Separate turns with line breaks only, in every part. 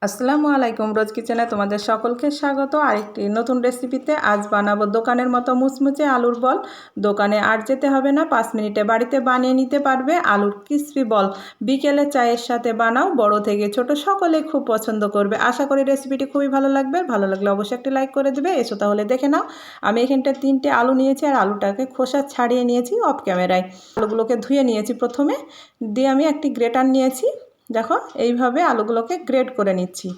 আসসালামু আলাইকুম, রোজ কিচেনে তোমাদের সকলকে স্বাগত। আরেকটি নতুন রেসিপিতে আজ বানাবো দোকানের মতো মুচমুচে আলুর বল। দোকানে আর যেতে হবে না, 5 মিনিটে বাড়িতে বানিয়ে নিতে পারবে আলুর ক্রিসপি বল। বিকেলে চায়ের সাথে বানাও, বড় থেকে ছোট সকলেই খুব পছন্দ করবে। আশা করি রেসিপিটি খুবই ভালো লাগবে। ভালো লাগলে অবশ্যই একটি লাইক করে দেবে। এসো তাহলে দেখে নাও। আমি এখানটা 3টে আলু নিয়েছি আর আলুটাকে খোসা ছাড়িয়ে নিয়েছি অফ ক্যামেরায়। আলুগুলোকে ধুয়ে নিয়েছি প্রথমে, দিয়ে আমি একটি গ্রেটার নিয়েছি। দেখো এইভাবে আলুগুলোকে গ্রেড করে নিচ্ছি।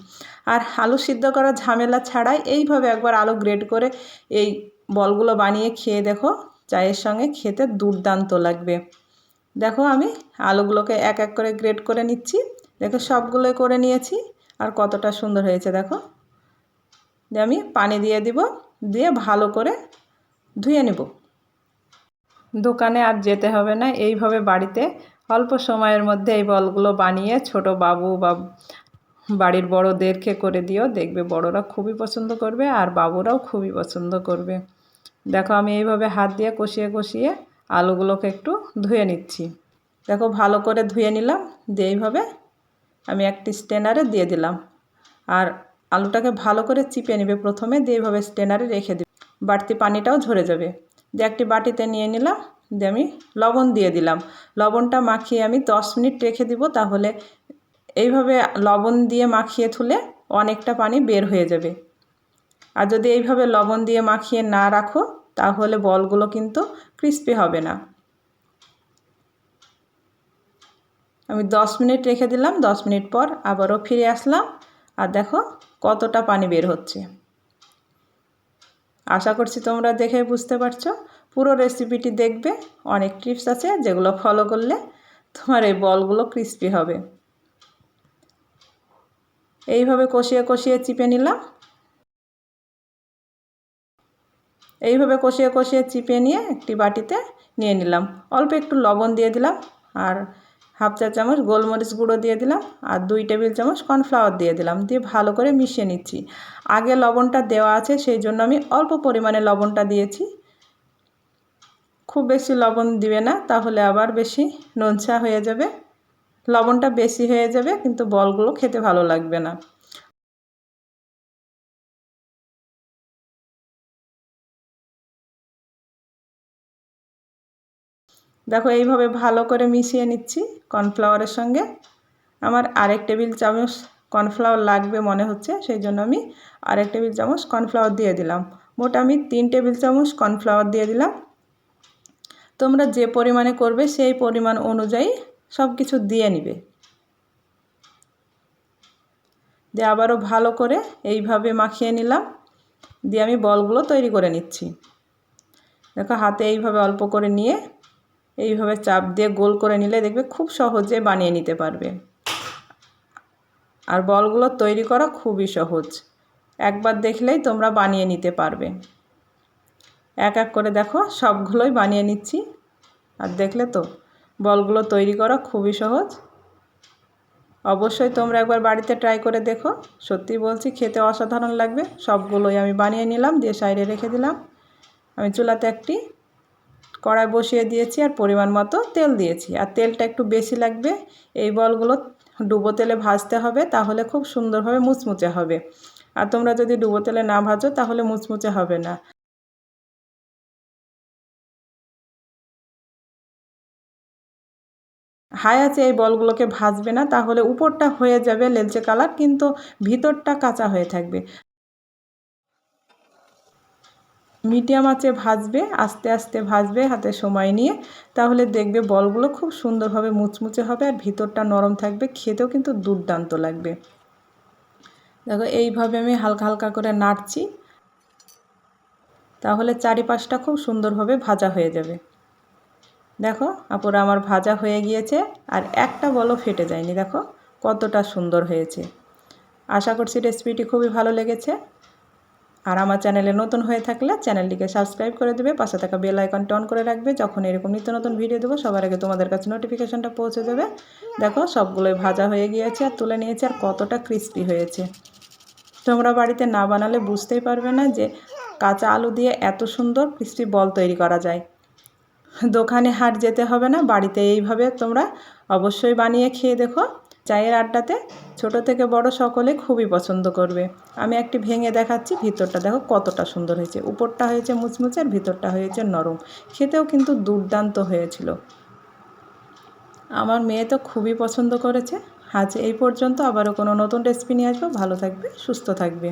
আর আলু সিদ্ধ করার ঝামেলা ছাড়াই এইভাবে একবার আলু গ্রেড করে এই বলগুলো বানিয়ে খেয়ে দেখো, চায়ের সঙ্গে খেতে দুর্দান্ত লাগবে। দেখো আমি আলুগুলোকে এক এক করে গ্রেড করে নিচ্ছি। দেখো সবগুলোই করে নিয়েছি আর কতটা সুন্দর হয়েছে দেখো। দিয়ে আমি পানি দিয়ে দিব, দিয়ে ভালো করে ধুয়ে নেব। দোকানে আর যেতে হবে না, এইভাবে বাড়িতে অল্প সময়ের মধ্যে এই বলগুলো বানিয়ে ছোট বাবু বা বাড়ির বড়োদেরকে করে দিও, দেখবে বড়রা খুবই পছন্দ করবে আর বাবুরাও খুবই পছন্দ করবে। দেখো আমি এইভাবে হাত দিয়ে কষিয়ে কষিয়ে আলুগুলোকে একটু ধুয়ে নিচ্ছি। দেখো ভালো করে ধুয়ে নিলাম, দিয়ে এইভাবে আমি একটি স্ট্রেনারে দিয়ে দিলাম। আর আলুটাকে ভালো করে চিপে নেবে প্রথমে, দিয়ে এইভাবে স্ট্রেনারে রেখে দেবে, বাড়তি পানিটাও ঝরে যাবে। দিয়ে একটি বাটিতে নিয়ে নিলাম, দিয়ে আমি লবণ দিয়ে দিলাম। লবণটা মাখিয়ে আমি 10 মিনিট রেখে দিব, তাহলে এইভাবে লবণ দিয়ে মাখিয়ে তুলে অনেকটা পানি বের হয়ে যাবে। আর যদি এইভাবে লবণ দিয়ে মাখিয়ে না রাখো তাহলে বলগুলো কিন্তু ক্রিস্পি হবে না। আমি 10 মিনিট রেখে দিলাম। 10 মিনিট পর আবারও ফিরে আসলাম আর দেখো কতটা পানি বের হচ্ছে। আশা করছি তোমরা দেখে বুঝতে পারছো। পুরো রেসিপিটি দেখবে, অনেক টিপস আছে যেগুলো ফলো করলে তোমার এই বলগুলো ক্রিস্পি হবে। এইভাবে কষিয়ে কষিয়ে চিপে নিলাম। এইভাবে কষিয়ে কষিয়ে চিপে নিয়ে একটি বাটিতে নিয়ে নিলাম। অল্প একটু লবণ দিয়ে দিলাম আর হাফ চা চামচ গোলমরিচ গুঁড়ো দিয়ে দিলাম আর 2 টেবিল চামচ কর্নফ্লাওয়ার দিয়ে দিলাম। দিয়ে ভালো করে মিশিয়ে নিচ্ছি। আগে লবণটা দেওয়া আছে সেই জন্য আমি অল্প পরিমাণে লবণটা দিয়েছি। খুব বেশি লবণ দিবে না, তাহলে আবার বেশি নোনছা হয়ে যাবে। লবণটা বেশি হয়ে যাবে কিন্তু বলগুলো খেতে ভালো লাগবে না। দেখো এইভাবে ভালো করে মিশিয়ে নিচ্ছি কর্নফ্লাওয়ারের সঙ্গে। আমার আরেক টেবিল চামচ কর্নফ্লাওয়ার লাগবে মনে হচ্ছে, সেই জন্য আমি আরেক টেবিল চামচ কর্নফ্লাওয়ার দিয়ে দিলাম। মোট আমি 3 টেবিল চামচ কর্নফ্লাওয়ার দিয়ে দিলাম। তোমরা যে পরিমাণে করবে সেই পরিমাণ অনুযায়ী সব কিছু দিয়ে নিবে। দিয়ে আবারও ভালো করে এইভাবে মাখিয়ে নিলাম। দিয়ে আমি বলগুলো তৈরি করে নিচ্ছি। দেখো হাতে এইভাবে অল্প করে নিয়ে এইভাবে চাপ দিয়ে গোল করে নিলে দেখবে খুব সহজে বানিয়ে নিতে পারবে। আর বলগুলো তৈরি করা খুবই সহজ, একবার দেখলেই তোমরা বানিয়ে নিতে পারবে। এক এক করে দেখো সবগুলোই বানিয়ে নিচ্ছি। আর দেখলে তো বলগুলো তৈরি করা খুবই সহজ। অবশ্যই তোমরা একবার বাড়িতে ট্রাই করে দেখো, সত্যি বলছি খেতে অসাধারণ লাগবে। সবগুলোই আমি বানিয়ে নিলাম, দিয়ে সাইডে রেখে দিলাম। আমি চুলাতে একটি কড়াই বসিয়ে দিয়েছি আর পরিমাণ মতো তেল দিয়েছি। আর তেলটা একটু বেশি লাগবে। এই বলগুলো ডুবো তেলে ভাজতে হবে, তাহলে খুব সুন্দরভাবে মুচমুচে হবে। আর তোমরা যদি ডুবো তেলে না ভাজো তাহলে মুচমুচে হবে না। হাই আছে এই বলগুলোকে ভাজবে না, তাহলে উপরটা হয়ে যাবে লেলচে কালার কিন্তু ভিতরটা কাঁচা হয়ে থাকবে। মিডিয়াম আঁচে ভাজবে, আস্তে আস্তে ভাজবে হাতে সময় নিয়ে, তাহলে দেখবে বলগুলো খুব সুন্দরভাবে মুচমুচে হবে আর ভিতরটা নরম থাকবে, খেতেও কিন্তু দুর্দান্ত লাগবে। দেখো এইভাবে আমি হালকা হালকা করে নাড়ছি, তাহলে চারিপাশটা খুব সুন্দরভাবে ভাজা হয়ে যাবে। দেখো আপুরা আমার ভাজা হয়ে গিয়েছে আর একটা বলও ফেটে যায়নি। দেখো কতটা সুন্দর হয়েছে। আশা করছি রেসিপিটি খুবই ভালো লেগেছে। আর আমার চ্যানেলে নতুন হয়ে থাকলে চ্যানেলটিকে সাবস্ক্রাইব করে দেবে, পাশে থাকা বেল আইকনটা অন করে রাখবে। যখন এরকম নিত্য নতুন ভিডিও দেবো সবার আগে তোমাদের কাছে নোটিফিকেশনটা পৌঁছে যাবে। দেখো সবগুলোই ভাজা হয়ে গিয়েছে আর তুলে নিয়েছে আর কতটা ক্রিস্পি হয়েছে। তোমরা বাড়িতে না বানালে বুঝতেই পারবে না যে কাঁচা আলু দিয়ে এত সুন্দর ক্রিস্পি বল তৈরি করা যায়। দোকানে হাট যেতে হবে না, বাড়িতে এইভাবে তোমরা অবশ্যই বানিয়ে খেয়ে দেখো। চায়ের আড্ডাতে ছোট থেকে বড় সকলে খুবই পছন্দ করবে। আমি একটি ভেঙে দেখাচ্ছি, ভিতরটা দেখো কতটা সুন্দর হয়েছে। উপরটা হয়েছে মুচমুচে আর ভিতরটা হয়েছে নরম। খেতেও কিন্তু দুর্দান্ত হয়েছিল। আমার মেয়ে তো খুবই পছন্দ করেছে। আজ এই পর্যন্ত, আবারও কোনো নতুন রেসিপি নিয়ে আসবো। ভালো থাকবে, সুস্থ থাকবে।